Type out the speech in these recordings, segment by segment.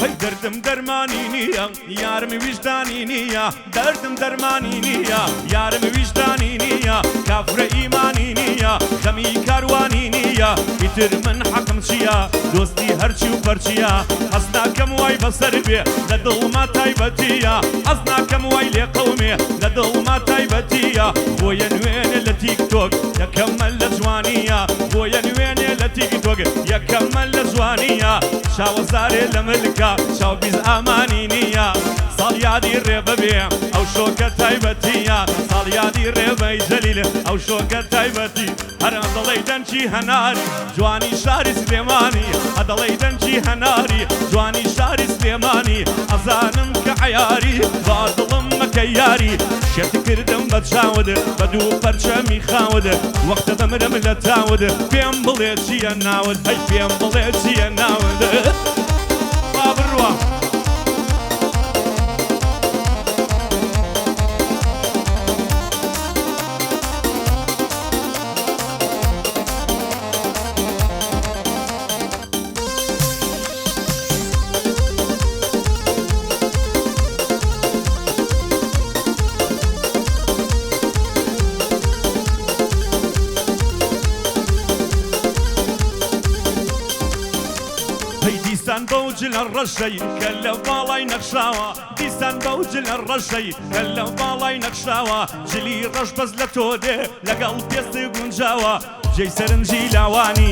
هەی دەردم دەرمانی نییە یارم ویژدانی نییە دەردم دەرمانی نییە یارم ویژدانی نییە کافرە ئیمانی نییە دەمی کاروانی نییە ئیتر من حەقم چییە دۆستی هەرچی و پەرچیە ئەس ناکەم وای بەسەر بێ لە دڵما تایبەتیە ئەس ناکەم وای لێ قەومێ لە دڵما تایبەتیە بۆیە نوێنێ لە تیکتۆک یەکەمە لە جوانیە بۆیە نوێنێ لە تیکتۆک یەکەمە لە جوانیە شاوەزارێ لە ملکە شاوبیز ئامانی نییە ساڵ یادی ڕێبە بێ ئەو شۆکە تایبەتیە ساڵ یادی ڕێبەی جەلیل ئەو شۆکە تایبەتی هەرە دەڵێی دەنجی هەناری جوانی شاری سلێمانی ئەدەڵێی دەنجی هەناری جوانی شاری سلێمانی ئەزانم کە عەیاری بادڵم مەکە یاری شێت کردم بە چاود بە دوو پەرچەمی خاود وەختە دەمرم لە تاود پێم بڵێ چییە ناود هەی پێم بڵێ چییە ناود با بڕوە دیسان بەوجل ڕەشەی کە لە باڵای نەخشاوە دیسان بەوجل ڕەشەی کە لە باڵای نەخشاوە جلی ڕەش بەس لە تۆ دێ لەگەڵ پێستی گونجاوە جێی سەرنجی لاوانی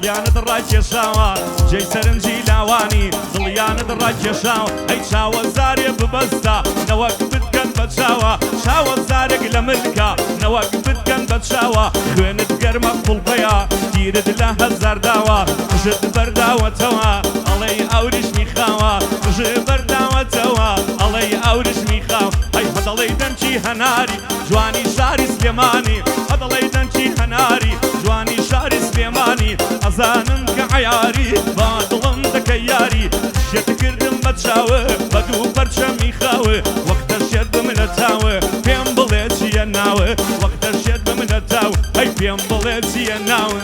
دڵیانت ڕاکێشاوە جێی سەرنجی لاوانی دڵیانت ڕاکێشاوە ئەی چاوەزارێ ببەستە نەوەک بتکەن بە چاوە چاوەزارێک لە ملکە نەوەک بتکەن بە چاوە خوێنت گەرمە قوڵپەیە تیرت لە هەزار داوە قژت بەرداوەتەوە ئەڵێی ئەوریش میخاوە قژ بەرداوەتەوە ئەڵێی ئەوریش میخاو ئەی هەدەڵێی دەنجی هەناری جوانی شاری سلێمانی هەدەڵێی دەنجی هەناری جوانی شاری سلێمانی ئەزانم کە عەیاری با دڵم دەکەی یاری شێت کردم بە چاوە بە دوو پەرچەمی خاوە وەختە شێت بمنە تاوە پێم بڵێ چییە ناوە وەختە شێت بمنە تاو ئەی پێم بڵێ چییە ناوە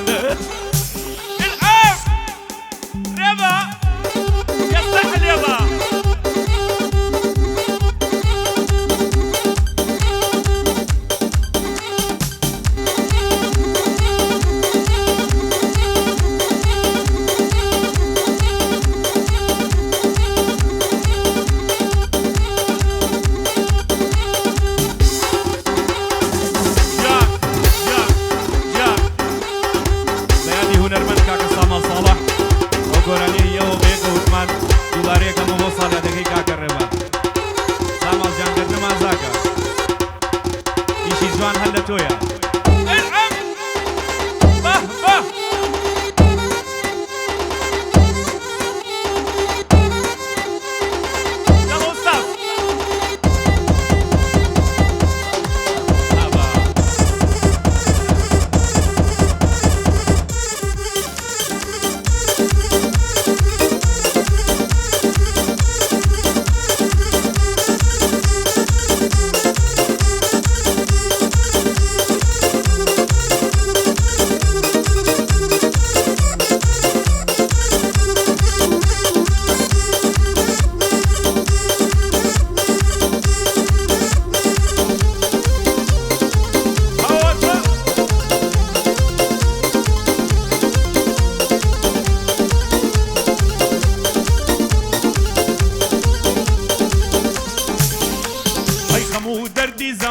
رێبە یەسە حلێبە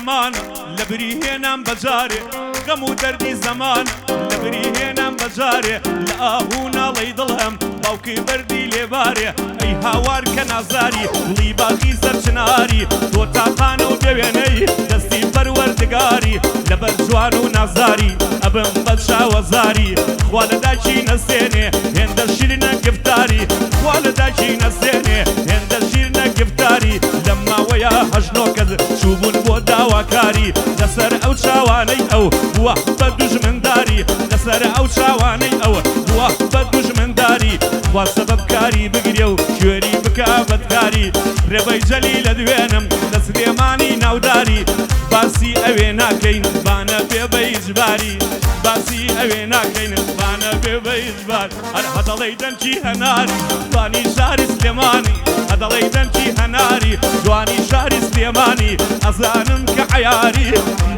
زمان لبری هێنام بەجارێ غەم و دەردی زەمان لەبری هێنام بەجارێ لە ئاهوو ناڵەی دڵم باوکی بەردی لێبارێ ئەی هاوار کە نازاری وڵی باخی سەرچناری تۆ تاقانە و دەوێنەی دەستی پەروەردگاری لەبەر جوان و نازاری ئەبم بە چاوەزاری خوا لە داکی نەسێنێ هێندە شیرنە گفتاری خوا لە داکی نەسێنێ هێندە شیرنە گفتاری لەم ماوەیە هەژنۆکەت چووبوون بۆ داواکاری لەسەر ئەو چاوانەی ئەو بووە بە دوژمنداری لەسەر ئەو چاوانەی ئەوە بووە بە دوژمنداری خوا سەبەبکاری بگرێ و کوێری بکە بەدکاری ڕێبەی جەلی لە دوێنم لە سلێمانی ناوداری باسی ئەوێ ناکەین بانە بێ بە ئیجباری باسی ئەوێ ناکەین بانە بێ بە ئیجبار هەر هەدەڵەی دەنجی هەناری بانی شاری سلێمانی سلێمانی ئەدەڵێ دەمکی هەناری جوانی شاری سلێمانی ئەزانم کە عەیاری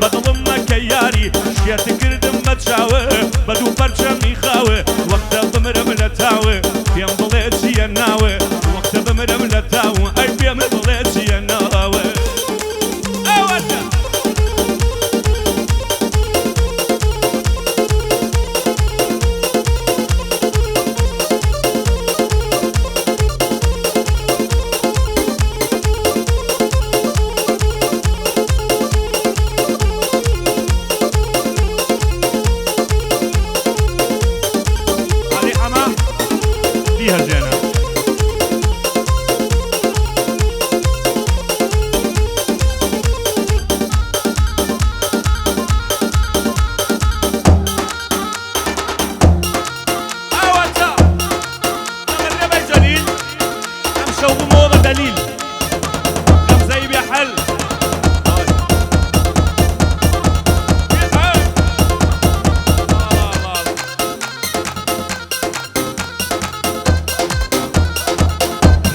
بەدڵم مەکە یاری شێت کردم بە چاوە بە دوو پەرچەمی خاوە وەختە بمرم لە تاوە پێم بڵێ چییە ناوە وەختە بمرم لە تاوە ئەی پێم بڵێ چییە ناوە ئەوەتە هەرجێنە ئەوەتە ئەمەرێبەی جەلیل ئەم شەو بمەوە بە دەلیل غەمزەی بێحەل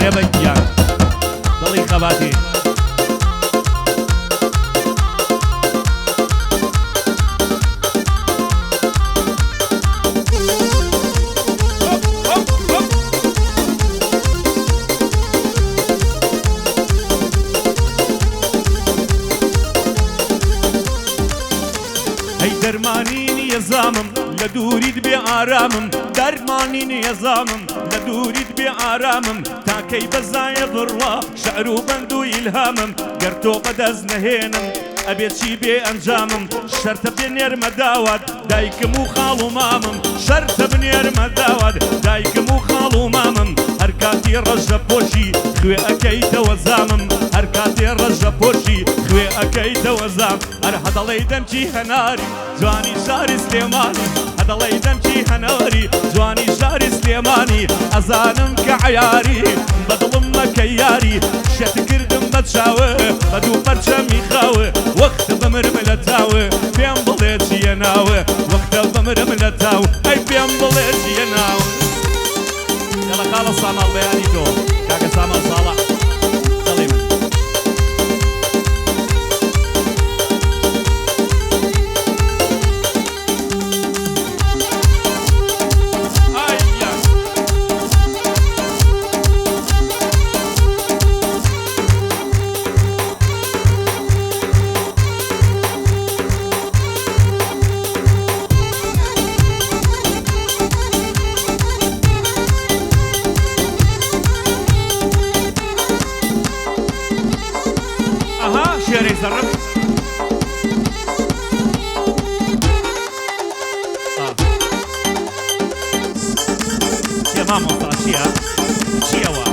رێبەکیان دڵی خەباتی ئەی دەرمانی نییە زامم لە دووریت بێ ئارامم دەرمانی نییە زامم لە دووریت بێ ئارامم تاکەی بەزایە بڕوا شەعر و بەند و ئیلهامم گەر تۆ بەدەست نەهێنم ئەبێت چی بێ ئەنجامم شەرتە بنێرمە داوات دایکم و خاڵ و مامم شەرتە بنێرمە داوات دایکم و خاڵ و مامم هەر کاتی ڕەشە پۆشی خوێ ئەەکەیتەوە زامم هەر کاتێ ڕەشە پۆشی خوێ ئەەکەیتەوە زام هەر هەدەڵێی دەمکی هەناری جوانی شاری سلێمانی هەدەڵێ دەمکی هەناری جوانی شاری سلێمانی ئەزانم کە عەیاری بەدڵم مەکە یاری شێت کردم بە چاوە بە دوو پەرچەمی خاوە وەختە بمرم لە تاوە پێم بڵێ چییە ناوە وەختە بمرم لە تاوە ئەی پێم بڵێ چییە ناوە یاڵە خاڵە ساماڵ بەیانی تۆ کاکە ساماڵ ساڵح دەڵێ من شعري زرب يا ماما طاشيها شيوا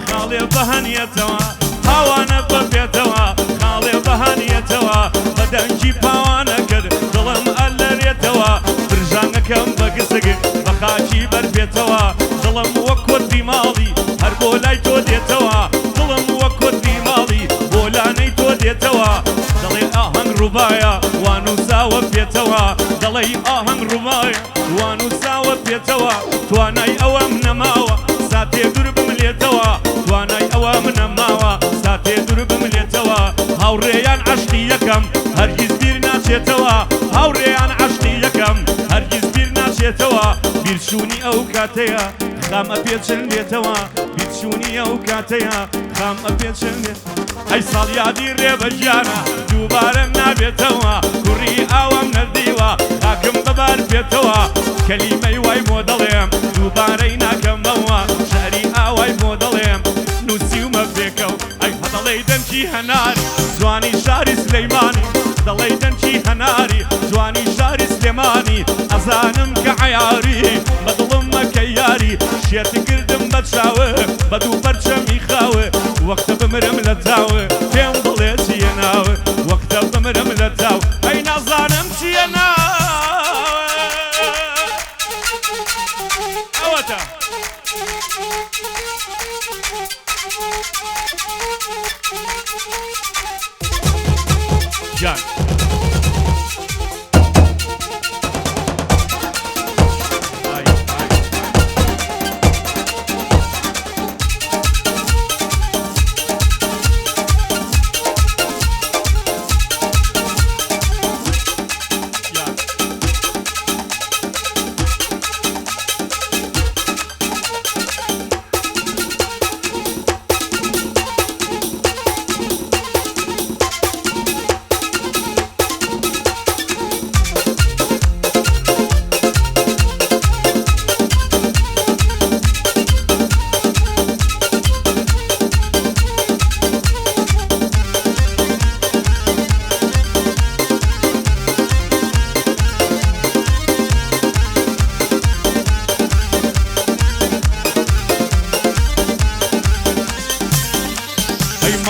خاڵێ بەهەنیەتەوە هاوانە بەبێتەوە خاڵێ بەهەنیەتەوە بەدەنگی پاوانە کرد دڵم ئەلەرێتەوە برژانەکەم بە گسگ بە خاکی بەربێتەوە دڵم وەک کوردی ماڵی هەر بۆ لای تۆ دێتەوە دڵم وەک کوردی ماڵی بۆ لانەی تۆ دێتەوە دەڵێ ئاهەنگ ڕووبایە وانووساوە پێێتەوە دەڵێ ئاهەنگ ڕووبایە وانووساوە پێێتەوە توانای ئەوەم نەماوە ساتێ دوور بملێتەوە توانای ئەوە منە ماوە ساتێ دوور بملێتەوە هاوڕێیان عەشقی یەکەم هەرگیز بیر ناچێتەوە هاوڕێیان عەشقی یەکەم هەرگیز بیر ناچێتەوە بیرچوونی ئەو کاتەیە خام ئەپێچن لێتەوە بیرچوونی ئەو کاتەیە خام ئەپێچن لێت ئەی ساڵ یادی ڕێبەجیانە دووبارە نابێتەوە کوڕی ئاوام نەردیوە خاکم بەبار بێتەوە کەلیمەی وای بۆ دەڵێم دووبارەی ناکەمەوە شەعری ئاوای بۆ دەڵێم نووسیومە بێکەو ئەی هەدەڵێی دەمکی هەناری جوانی شاری سلەی نازانم کە عیاری بەدڵم مەکە یاری شێتی کردم بە چاوە بە دوو پەرچەمی خاوە وەختە بمرم لە تاوە پێم بڵێ چیە ناوە وەختە بمرم لە تاو ئەی نازانم چیە ناوە ئەوەتە جان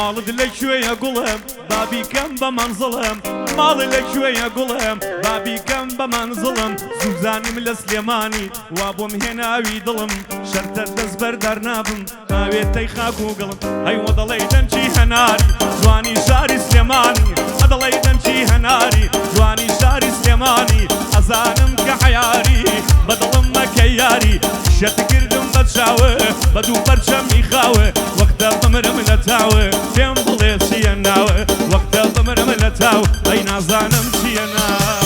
ماڵت لەکوێیە گوڵم بابیکەم بە منزڵم ماڵی لەکوێیە گوڵم بابیکەم بە منزڵم زوزانیم لە سلێمانی وا بۆم هێناوی دڵم شەرتە دەست بەردار نابم ئاوێتەی خاک و گڵم ئەیوە دەڵێ دەنجی هەناری جوانی شاری سلێمانی ئەدەڵێ دەنجی هەناری جوانی شاری سلێمانی ئەزانم کە حەیاری بەدڵم مەکە یاری شەت کردم بە چاوە بە دوو پەرچەمی خاوە وەختە بمرم لە تاوە پێم بڵێ چیە ناوە وەختە بمرم لە تاو ئەی نازانم چیە ناوە